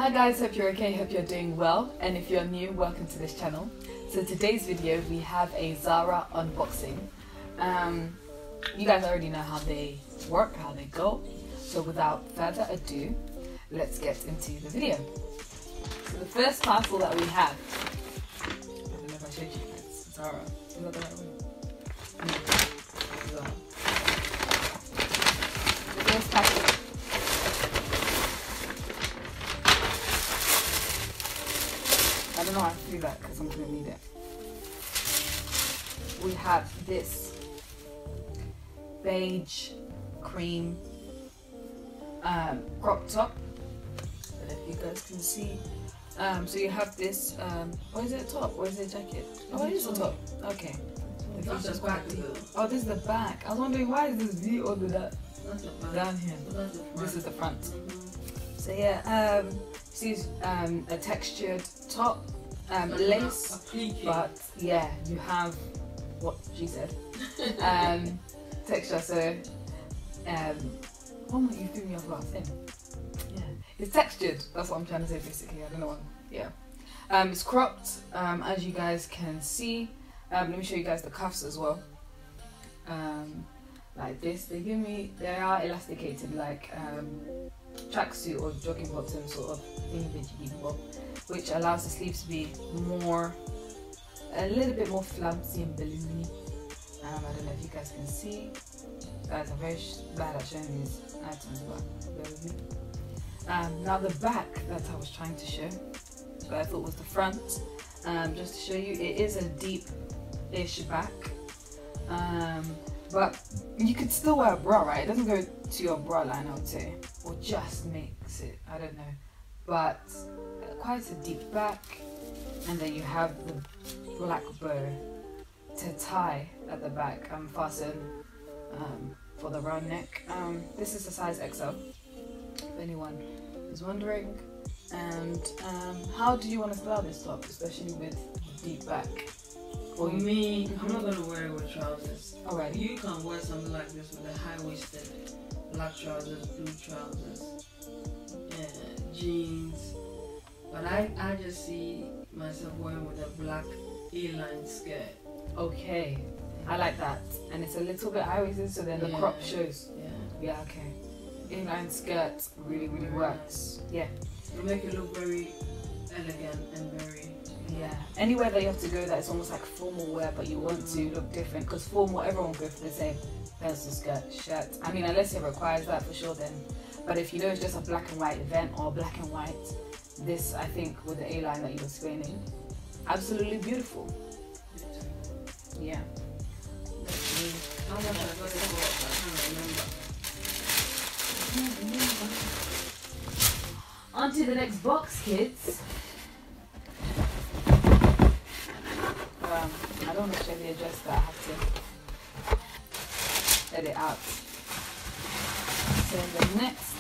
Hi guys, hope you're okay, hope you're doing well, and if you're new, welcome to this channel. So today's video we have a Zara unboxing. You guys already know how they work, how they go, so without further ado, let's get into the video. So the first parcel that we have, I don't know if I showed you guys, Zara, is that the right one? Zara. The first package. I don't know how to do that because I'm going to need it. We have this beige cream crop top. I don't know if you guys can see. So you have this, or is it a top or is it a jacket? Oh, it is a top. Okay. That's the back. Oh, this is the back. I was wondering why is this V over that down here? This is the front. So yeah, this is a textured top, lace, but yeah, you have what she said, texture. So oh my, you threw me off last thing. Yeah, it's textured. That's what I'm trying to say basically. I don't know what. Yeah, it's cropped, as you guys can see. Let me show you guys the cuffs as well. Like this, they are elasticated like tracksuit or jogging bottom sort of thingy, which allows the sleeves to be a little bit more flouncy and balloony. I don't know if you guys can see. Guys, I'm very bad at showing these items, but bear with me. Now the back that I was trying to show, but I thought was the front. Just to show you, it is a deep-ish back. But you could still wear a bra, right? It doesn't go to your bra line, I would say, or just makes it, I don't know. But quite a deep back, and then you have the black bow to tie at the back and fasten for the round neck. This is a size XL, if anyone is wondering. And how do you want to style this top, especially with deep back? For me, I'm not gonna wear it with trousers. Alright. You can wear something like this with a high-waisted black trousers, blue trousers, jeans. But I just see myself wearing with a black A-line skirt. Okay, I like that. And it's a little bit high-waisted, so then the crop shows. Yeah, okay. A-line skirt really works. Yeah. It'll make it look very elegant and very... Yeah, anywhere that you have to go that is almost like formal wear, but you want to look different, because formal, everyone will go for the same pencil skirt, shirt. I mean, unless it requires that for sure then. But if you know it's just a black and white event or black and white, this, I think, with the A-line that you were explaining, absolutely beautiful. Yeah. How much I got it for, I can't remember. On to the next box, kids. I don't want to show the address, but I have to edit out. So in the next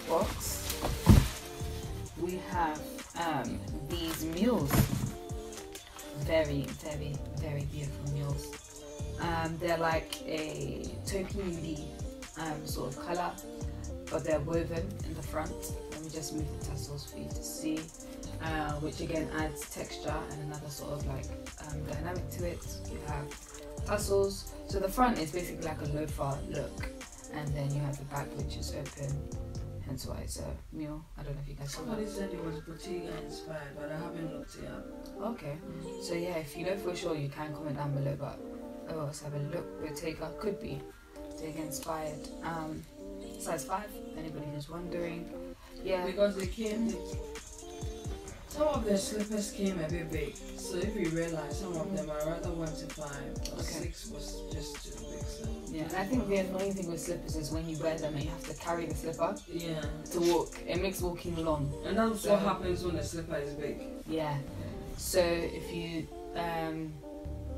box, we have these mules. Very beautiful mules. They're like a taupey nudie sort of colour, but they're woven in the front. Let me just move the tassels for you to see. Which again adds texture and another sort of like dynamic to it. You have tassels, so the front is basically like a loafer look, and then you have the back which is open, hence why it's a mule. I don't know if you guys saw Somebody that. said it was Bottega inspired, but I haven't looked it up. Okay, so yeah, if you know for sure you can comment down below, but let's have a look. Bottega could be Bottega inspired. Size 5, anybody who's wondering. Yeah, Because they came, some of the slippers came a bit big, so if you realize some of them are rather 1 to 5 or 6 was just too big. So. Yeah, and I think the annoying thing with slippers is when you wear them and you have to carry the slipper to walk. It makes walking long. And that's what happens when the slipper is big. Yeah. So if you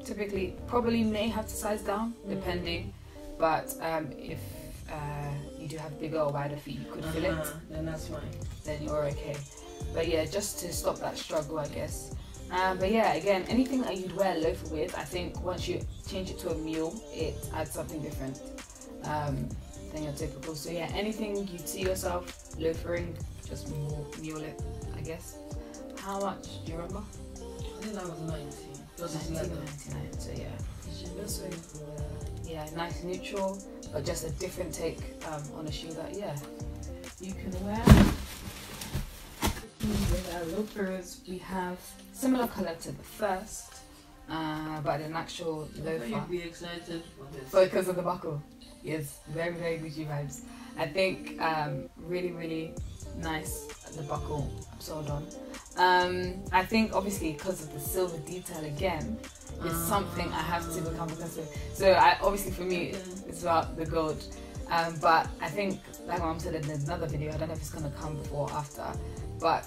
typically probably may have to size down depending, but if you do have bigger or wider feet, you could feel it. Then that's fine. Then you're okay. But yeah, just to stop that struggle, I guess. But yeah, again, anything that you'd wear a loafer with, I think once you change it to a mule, it adds something different than your typical. So yeah, anything you'd see yourself loafering just mule it, I guess. How much? Do you remember? I think that was 19. Because it's leather. 19.99. So yeah. That's very Yeah, nice neutral, but just a different take on a shoe that you can wear. With our loafers, we have similar color to the first, but an actual loafer. You'd be excited for this. Because of the buckle. Yes, very, very Gucci vibes. I think really nice, the buckle sold on. I think obviously because of the silver detail again, it's something I have to become accustomed to. So obviously for me, it's about the gold. But I think, like Mom said in another video, I don't know if it's going to come before or after, but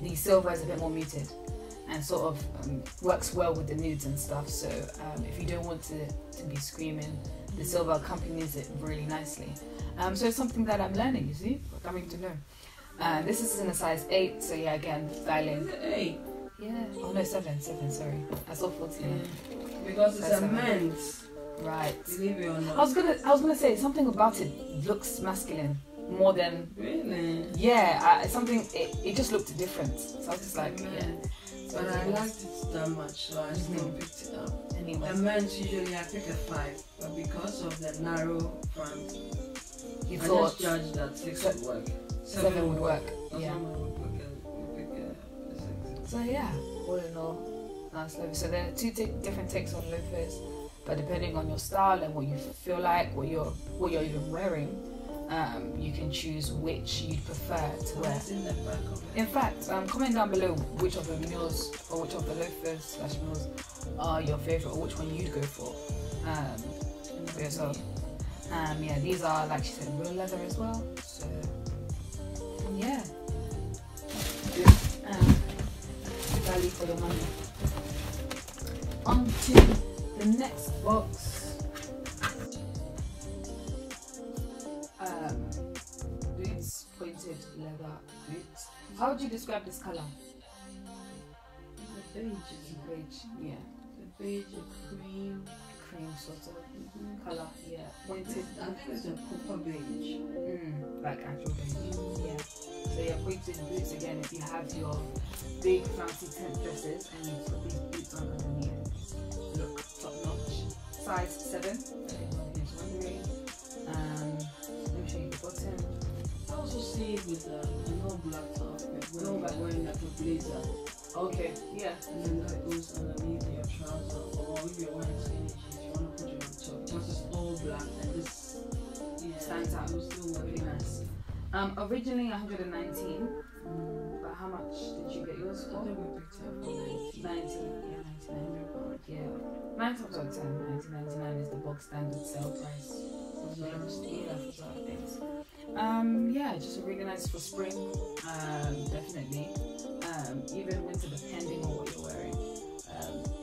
the silver is a bit more muted and sort of works well with the nudes and stuff. So if you don't want to be screaming, the silver accompanies it really nicely. So it's something that I'm learning, you see, coming to know. This is in a size 8, so yeah, again, styling. 8? Yeah. Oh no, 7, sorry. I saw 14. Because it's a men's. Right. Believe it or not. I was gonna say something about it looks masculine more than. Really? Yeah, it just looked different. So I was just like, yeah. But I liked it that much, so I still picked it up. Anyway. The men's usually I pick a 5, but because of the narrow front, I just judged that 6 would work. 7 would work. Yeah. We'll pick a 6. So yeah, all in all, nice loafers. So there are 2 different takes on loafers, but depending on your style and what you feel like, what you're even wearing, you can choose which you'd prefer to wear. In fact, comment down below which of the mules or which of the loafers / mules are your favorite, or which one you'd go for yourself. Yeah, these are, like she said, real leather as well. So yeah, good value for the money. On to the next box. Boots, pointed leather boots. How would you describe this color? The beige, yeah. The beige, cream sort of color, yeah. Pointed. I think it's a copper beige. Like actual beige. Yeah. So yeah, pointed boots again. If you have your big fancy tent dresses and you put these boots on underneath, look top notch. Size 7. If anyone is wondering. Let me show you the bottom. I also see it with an all black top, wearing like a blazer. Okay, yeah. And then that goes underneath your trouser, or if you're wearing skinny jeans, you want to put it on top. Because it's all black and this stands out. It was still really nice. Originally 119, but how much did you get yours for? I think we picked it up for 90. Yeah, 99. Yeah. 9 times out of 10, 1999 is the box standard sale price. Yeah, just really nice for spring, definitely. Even winter, depending on what you're wearing,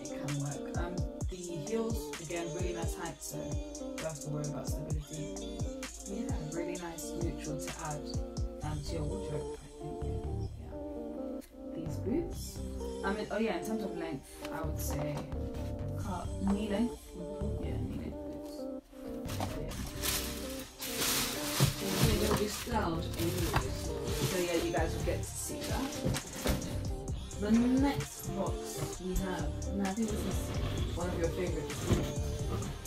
it can work. The heels, again, really nice height, so you don't have to worry about stability. Yeah, really nice neutral to add to your wardrobe, I think. Yeah. These boots. In terms of length, I would say knee length. Yeah, knee length boots. Yeah. They'll be styled anyway, so yeah, you guys will get to see that. The next box we have, and I think this is one of your favorites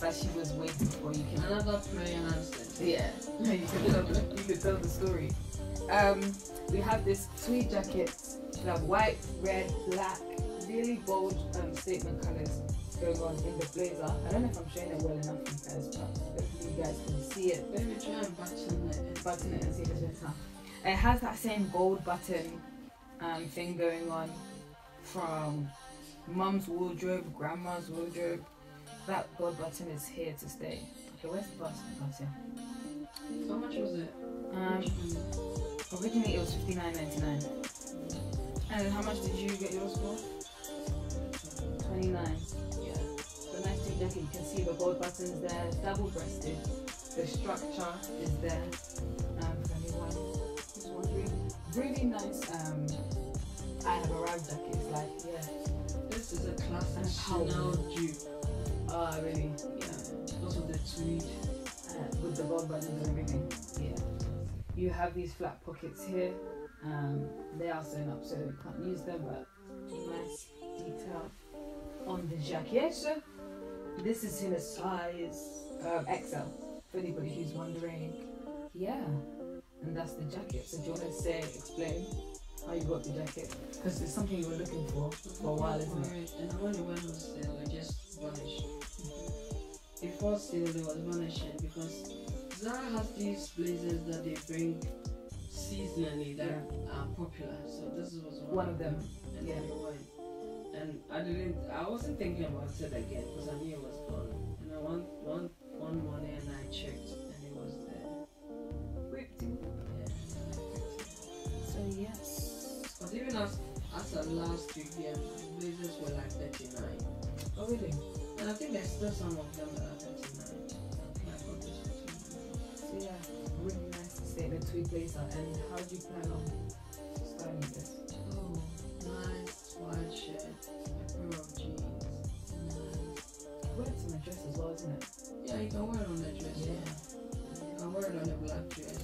that she was waiting for. You can another player handset. Yeah, you can tell the story. We have this tweed jacket. We have white, red, black, really bold statement colors going on in the blazer. I don't know if I'm showing it well enough for you guys, but hopefully you guys can see it. Maybe try and button it and see if it's better. It has that same gold button thing going on from mum's wardrobe, grandma's wardrobe. That gold button is here to stay. Okay, where's the button? Oh, yeah. How much was it? Originally it was $59.99. And how much did you get yours for? $29. Yeah. The nice tweed jacket, you can see the gold buttons there, double breasted. The structure is there. For anyone who's wondering. Really nice I have arrived jacket. It's like, yeah. This is a classic Chanel dupe. Really? Yeah. Those are the tweed. With the gold buttons and everything. Yeah. You have these flat pockets here. They are sewn up, so you can't use them, but nice detail on the jacket. This is in a size XL, for anybody who's wondering. Yeah, and that's the jacket. So do you want to explain how you got the jacket? Because it's something you were looking for a while, isn't it? And when it went on sale, it just vanished. Before sale, there was vanishing because Zara has these blazers that they bring seasonally that are popular. So this was one of them. And then it went. And I wasn't thinking about it again because I knew it was gone. And I one morning and I checked and it was there. Whipped. Yeah. So yes. But even as of last week, the blazers were like 39. Oh really? And I think there's still some of them that are 39. I got this for 2. So yeah, really nice to stay the tweed blazer. And how do you plan on styling this? Oh, nice white shirt, a pair of jeans. Nice. Wear it on a dress as well, isn't it? Yeah, you can wear it on the dress. Yeah. You can wear it on a black dress.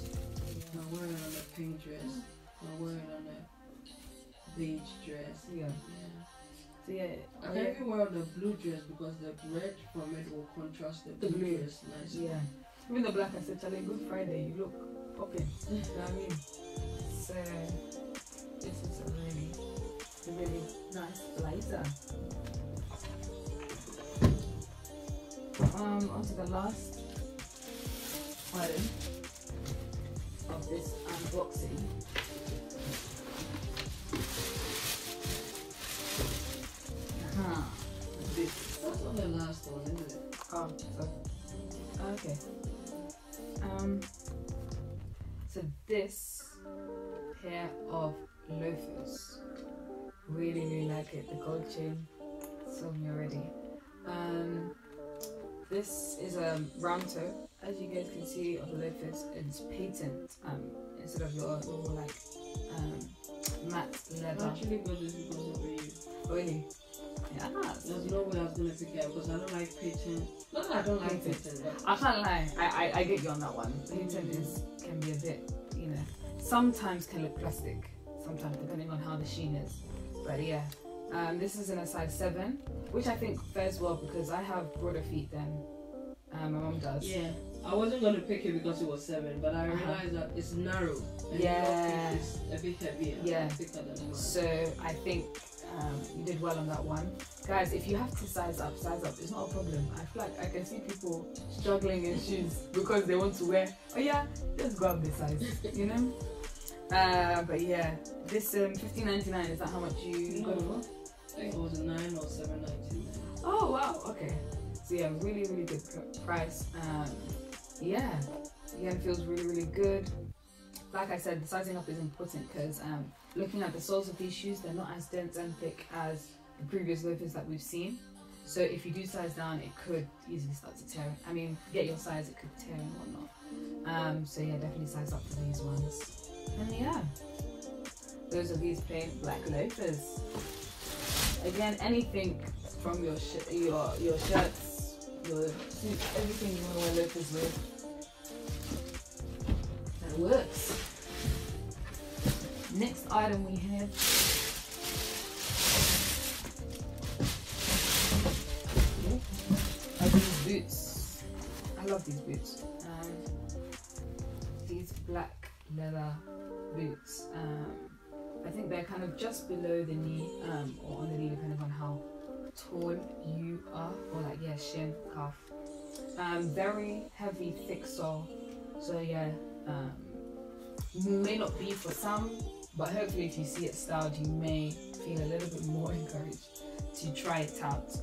You can wear it on a pink dress. You can wear it on a beige dress. Yeah. So yeah, I can even wear the blue dress because the red from it will contrast the blue dress nicely. Yeah. Even the black, I said, Charlie, Good Friday, you look popping. You know what I mean? So this is a really nice blazer. On to the last item of this unboxing. That's not the last one, isn't it? Oh, okay. So this pair of loafers, really like it. The gold chain, sold me already. This is a round toe. As you guys can see on the loafers, it's patent. Instead of your normal like matte leather. I actually got this because of you. Really? Yeah. There's no way I was gonna pick it up because I don't like patent. No, I don't like patent. I can't lie. I get you on that one. Patent can be a bit, sometimes can look plastic. Sometimes depending on how the sheen is. But yeah, this is in a size 7, which I think fares well because I have broader feet than my mom does. Yeah. I wasn't gonna pick it because it was 7, but I realized that it's narrow. And yeah. your feet is a bit heavier. Yeah. Thicker than mine. So I think you did well on that one. Guys, if you have to size up. It's not a problem. I feel like I can see people struggling in shoes because they want to wear, oh yeah, just go up the size, But yeah, this $15.99, is that how much you got it for? I think it was 9 or 7.99. Oh wow, okay. So yeah, really good price. Yeah, it feels really good. Like I said, the sizing up is important because looking at the soles of these shoes, they're not as dense and thick as the previous loafers that we've seen. So if you do size down, it could easily start to tear. I mean, get your size, it could tear and whatnot. So yeah, definitely size up for these ones. And yeah, those are these plain black loafers. Again, anything from your shirts, your suits, everything you want to wear loafers with, that works. Next item we have are these boots. I love these boots. These black leather boots. I think they're kind of just below the knee, or on the knee, depending on how tall you are, or like shin, calf. Very heavy, thick sole. So yeah, may not be for some, but hopefully if you see it styled, you may feel a little bit more encouraged to try it out.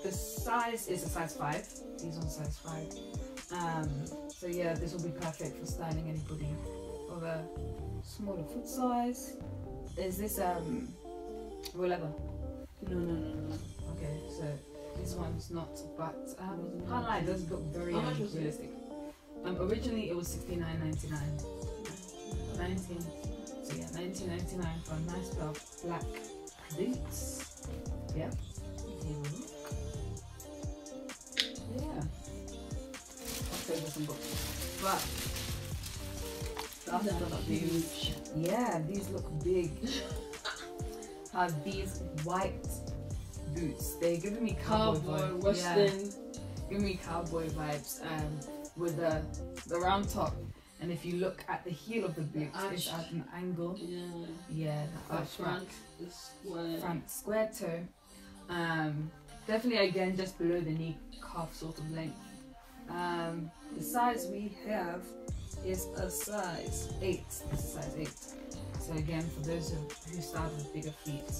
The size is a size 5. These on size 5. So yeah, this will be perfect for styling anybody of a smaller foot size. Is this raw leather? No. Okay, so this one's not, but can't lie, it does look very realistic. Originally it was $69.99. 19. So yeah, $19.99 for a nice pair of black boots. Yeah. Yeah. I'll save this in books. But after that these. Yeah, these look big. Have these white boots. They're giving me cowboy vibes. Western. Yeah. Giving me cowboy vibes. With the round top. And if you look at the heel of the boot, it's at an angle. Yeah. Yeah. The front is square. Front square toe. Definitely again just below the knee calf sort of length. The size we have is a size 8. It's a size 8. So again, for those who start with bigger feet,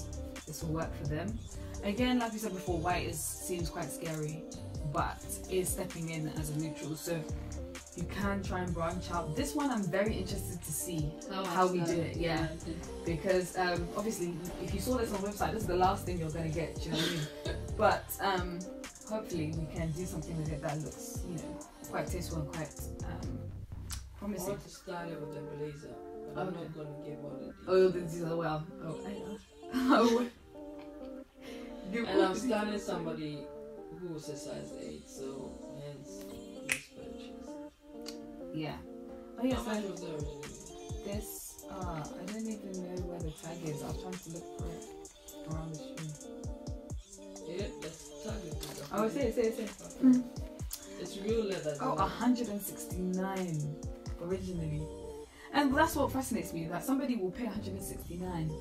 this will work for them. Again, like we said before, white seems quite scary, but is stepping in as a neutral. So you can try and branch out. This one I'm very interested to see how we do it. Yeah, because obviously if you saw this on the website, this is the last thing you're gonna get. Do you know what I mean? But hopefully we can do something with it that looks, you know, quite tasteful and quite promising. I want to start it with a blazer, but I'm not gonna give all the details. Oh, these are well. Oh, I know. Oh. And I'm starting somebody who was a size 8, so hence these purchase. Yeah. Oh yes. How much was it originally? This I don't even know where the tag is. I was trying to look for it around the shoe. Yeah, let's tag it. Oh, say it. It's real leather. Oh, 169 originally. And that's what fascinates me, that somebody will pay 169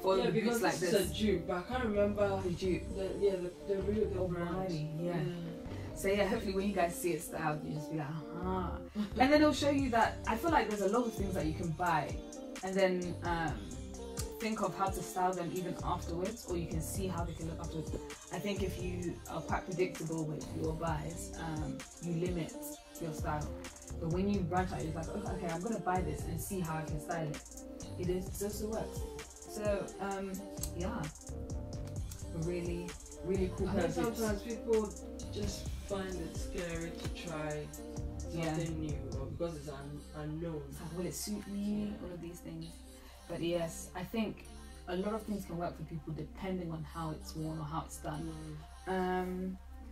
for the boots like this. It's a dupe, but I can't remember the dupe. The real variety. Yeah. So yeah, hopefully when you guys see it styled, you just be like, and then it'll show you that I feel like there's a lot of things that you can buy, and then think of how to style them even afterwards, or you can see how they can look afterwards. I think if you are quite predictable with your buys, you limit your style. But when you branch out, it's like, okay, I'm gonna buy this and see how I can style it. It also works. So yeah, really cool. I think sometimes people just find it scary to try something new, or because it's unknown. Like, will it suit me? All of these things. But yes, I think a lot of things can work for people depending on how it's worn or how it's done.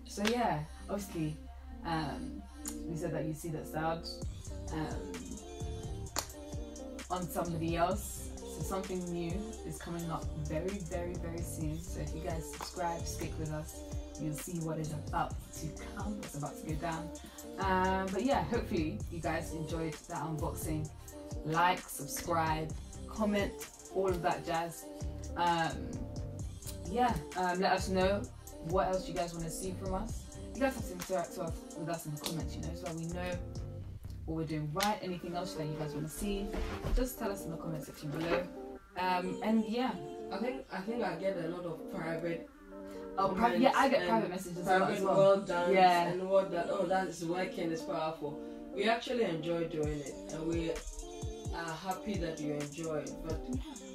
So yeah, obviously, we said that you see that styled on somebody else. So something new is coming up very soon. So if you guys subscribe, stick with us, you'll see what is about to come, what's about to go down. But yeah, hopefully you guys enjoyed that unboxing. Like, subscribe, comment, all of that jazz. Let us know what else you guys want to see from us. You guys have to interact with us in the comments, you know, so that we know what we're doing right. Anything else that you guys want to see, just tell us in the comment section below. And yeah, I think I get a lot of private. I get private messages as well. Well done. Yeah. And what that? Oh, that is working. It's powerful. We actually enjoy doing it, and we are happy that you enjoy it. But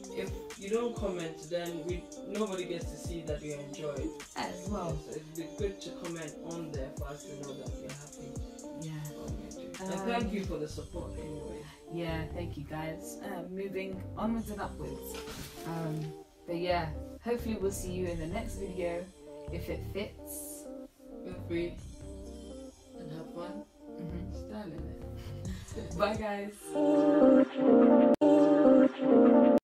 if you don't comment, then nobody gets to see that you enjoy it as well. So it'd be good to comment on there for us to know that we're happy. Yeah. And thank you for the support anyway. Yeah, thank you guys. Moving onwards and upwards. But yeah, hopefully we'll see you in the next video if it fits. Feel free and have fun styling it. Bye guys.